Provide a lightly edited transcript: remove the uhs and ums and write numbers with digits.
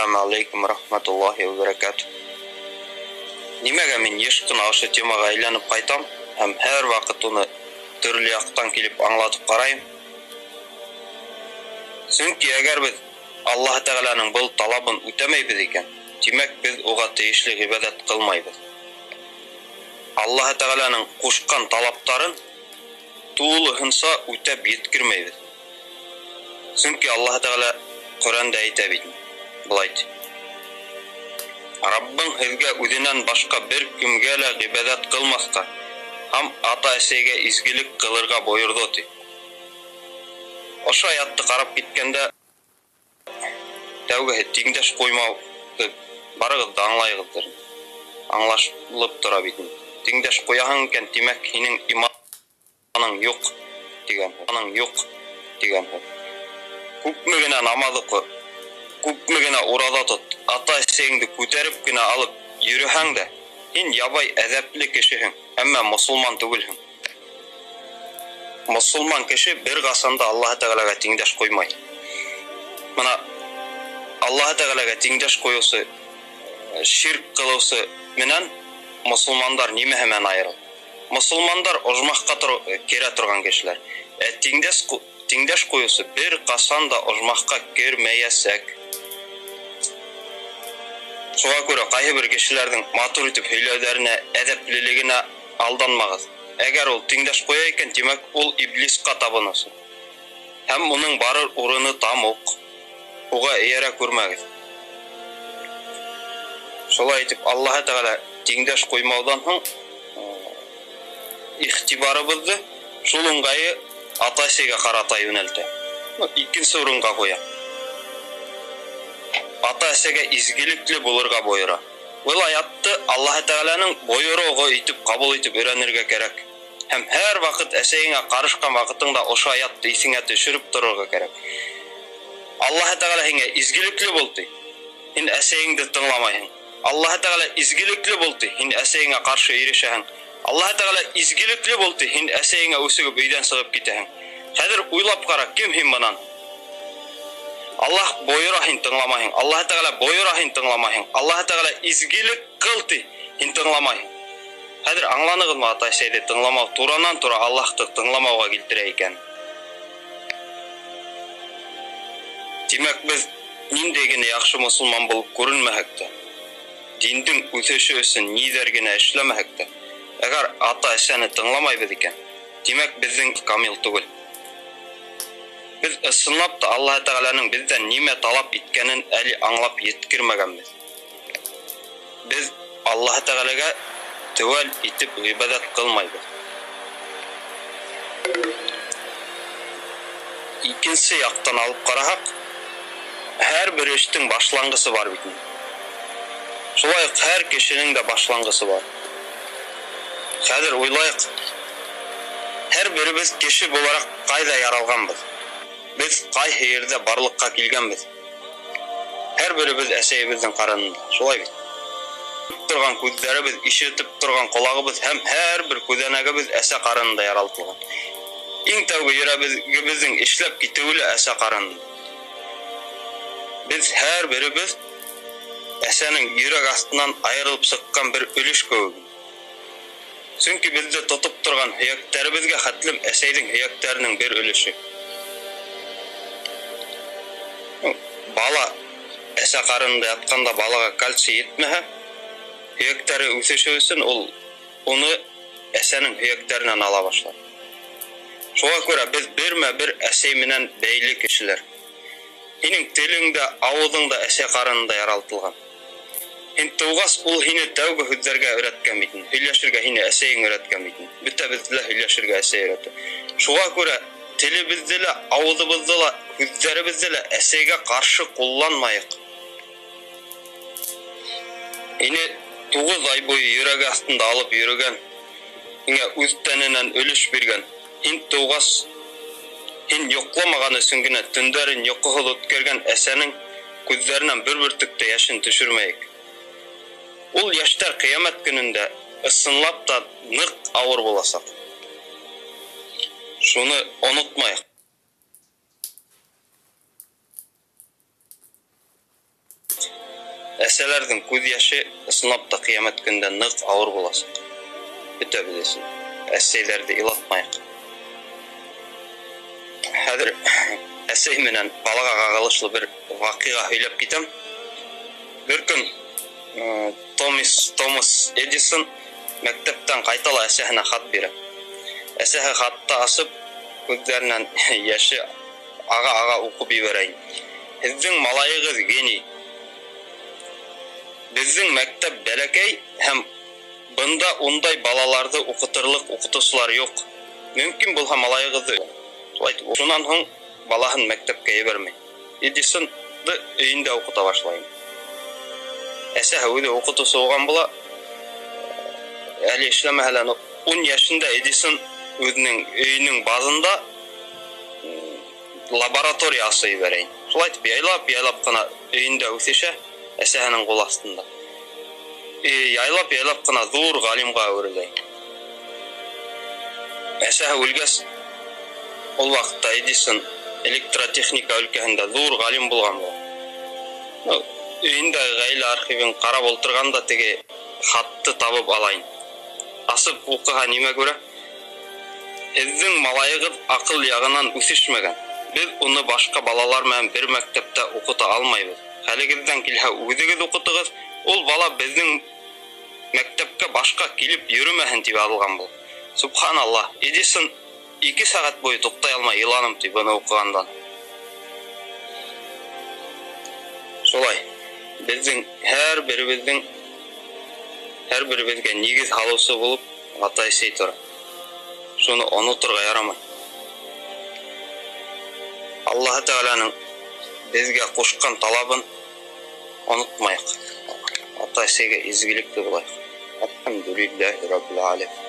Assalamualaikum warahmatullahi wabarakatuh. Нимәгә мин еш кына ошо темага әйләнеп кайтам һәм һәр вакыт уны төрле яктан килеп аңлатып карайм. Чөнки әгәр без Аллаһ Тәгаләнең бул талабын үтәмәйбез икән, димәк без уга тиешле гыйбадат кылмайбыз. Аллаһ Тәгаләнең кушкан талаптарын тулыһынча үтәп yetkirмәйбез. Чөнки Аллаһ Тәгалә Коръәндә әйтә бит, булай ди. Раббың һезгә үзеннән башка бер кемгә лә гыйбадат кылмаска һәм ата-әсәгә изгелек кылырга боерды ди. Ошо аятты карап киткәндә тәүге тиңдәш коймау барыгыз да аңлайгыздыр. Аңлашылып тора бит. Тиңдәш куяһың икән, димәк һинең иманың юк дигән. Аның юк дигән. Күпме генә намаз укы, күпме генә ураза тот, ата-әсәңне күтәреп кенә алып йөрәһәң дә, һин ябай әзәпле кешеһең, әмма мусулман түгелһең. Мусулман кеше бер касанда Аллаһ Тәгаләгә тиңдәш коймай. Мына Аллаһ Тәгаләгә тиңдәш коюсы, ширк кылусы менән мусулмандар нимәһе менән аерыл? Мусулмандар ожмахка керә торган кешеләр. Тиңдәш коюсы бер касанда ожмахка кермәясәк. Шуңа күрә кайһы бер кешеләрнең матур итеп һөйләүләренә, әдәплелегенә алданмагыз. Әгәр ул тиңдәш куя икән, димәк ул иблиска табынасы. Һәм уның барыр урыны тамук. Уга эйәрә күрмәгез. Шулай итеп Аллаһ Тәгалә тиңдәш куймаудан һуң ихтибарыбызды шул уңгайы ата-әсәгә карата юнәлтә. Икенче урынга куя. Ата-әсәгә изгелекле булырга боера. Ул аятты Аллаһ Тәгаләнең боерыгы итеп кабул итеп өйрәнергә кирәк. Һәм һәр вакыт әсәеңә карышкан вакытыңда ошо аятты исеңә төшереп торырга кирәк. Аллаһ Тәгалә һиңә изгелекле бул ди. Һин әсәеңне тыңламайсың. Аллаһ Тәгалә изгелекле бул ди. Һин әсәеңә каршы ирешәһең. Аллаһ Тәгалә изгелекле бул ди. Һин әсәеңә үсегеп өйдән чыгып китәһең. Хәзер уйлап кара, кем һин монан? Аллаһ бойыра, һин тыңламайсың. Аллаһ Тәгалә бойыра, һин тыңламайсың. Аллаһ Тәгалә изгелек кыл ди, һин тыңламайсың. Хәзер аңланыгызмы, ата-әсәйне тыңламау туранан-тура Аллаһты тыңламауга килтерә икән. Димәк без ниндәй генә яхшы мусулман булып күренмәһәк тә, диндең үсеше өчен нидер генә эшләмәһәк тә, әгәр ата-әсәне тыңламайбыз икән, димәк безнең камил түгел. Biz ысынлап та Аллаһ Тәгаләнең бездән нимә талап иткәнен әле аңлап yetkirмәгәнбез. Без Аллаһ Тәгаләгә тәвәл итеп гыйбадат кылмайбыз. Икенче яктан алып карасак, һәр бер эштең башлангысы бар бит. Шулай ук һәр кешенең дә башлангысы бар. Хәзер уйлайык. Һәр беребез кеше буларак кайда яралганбыз? Biz кайсы yerдә барлыкка килгәнбез? Һәр беребез әсәебезнең карынында. Шулай бит. Торган күзләребез, ишетеп торган колагыбыз һәм һәр бер күзәнәгебез әсә карынында яралтылган. Иң тәүге йөрәгебезнең эшләп китүе әсә карынында. Biz һәр беребез әсәнең йөрәк астыннан айырылып чыккан бер өлеш кебек. Чөнки бездә тотып торган һөяктәребезгә хәтлем әсәйнең һөяктәренең бер өлеше. Бала әсә карынында ятканда балага кальций етмәһә, һөяктәре үсеше өчен ул уны әсәнең һөяктәреннән ала башлар. Шуңа күрә без бермә-бер әсәй менән бәйле кешеләр. Һинең телең дә, авызың да әсә карынында яралтылган. Һин тугас ул һине тәүге һүзләргә өйрәткән бит. Һөйләшергә һине әсәйең өйрәткән бит. Бөтәбез дә һөйләшергә әсәй өйрәтте. Шуңа күрә телебезне дә, авызыбызны да, һүзләребезне дә әсәйгә каршы кулланмайык. Һине 9 ай буе йөрәк астында алып йөргән, һиңә үз тәненнән өлеш биргән. Һин тугас, һин йокламаган өчен генә төндәрен йокысыз үткәргән әсәнең күзләреннән бер бөртек тә яшен төшермәйек. Ул яшьтәр кыямәт көнендә ысынлап та нык авыр буласак. Шуны онытмайык. Әсәләрдің күз яшы сынапта қиямет көндә нык авыр буласың. Бөтә белесең. Әсәйләрде илатмайык. Хәзер әсәй менән балага кагылышлы бер вакыйга һөйләп китәм. Бер көн Томас Эдисон мәктәптән кайтала әсәһенә хат бирә. Әсәһе хатта асып күзләреннән яше ага укып ибәрә. Һезнең малайыгыз гений. Безнең мәктәп бәләкәй һәм бында ундай балаларды укытырлык укытучылар юк. Мөмкин булса малайыгызды шуннан соң балаһын мәктәпкә ебәрмәй. Эдисонды өендә укыта башлый. Әсәһе үзе укытучы булган була. Әле эшләмәһәләр 10 яшында Эдисон үзенең өйенең базында лаборатория асый бәрәй. Шулай дип яйлап кына өендә үсешә әсәһенең кул астында. Яйлап кына зур галимга әверелә. Әсәһе үлгәс, ул вакытта Эдисон электротехника өлкәһендә зур галим булган була. Өендә гаилә архивын карап ултырганда теге хатты табып алайын. Асып укыга нимә күрә? Һезнең малайыгыз акыл ягыннан үсешмәгән. Без уны башка балалар менән бер мәктәптә укыта алмайбыз. Хәлегездән килһә үзегез укытыгыз, ул бала безнең мәктәпкә башка килеп йөрмәһен дип алган бул. Субханаллах, Эдисон 2 сәгать буе туктай алмай иланым дип буны укыгандан. Шулай, безнең һәр беребезгә нигез халыысы булып атайсый тора. Шуны онытырга ярамай. Аллаһ Тәгаләнең безгә кушкан талабын онытмайык. Атайсыйга изгилекле булайык. Алхамдулиллахи раббил алемин.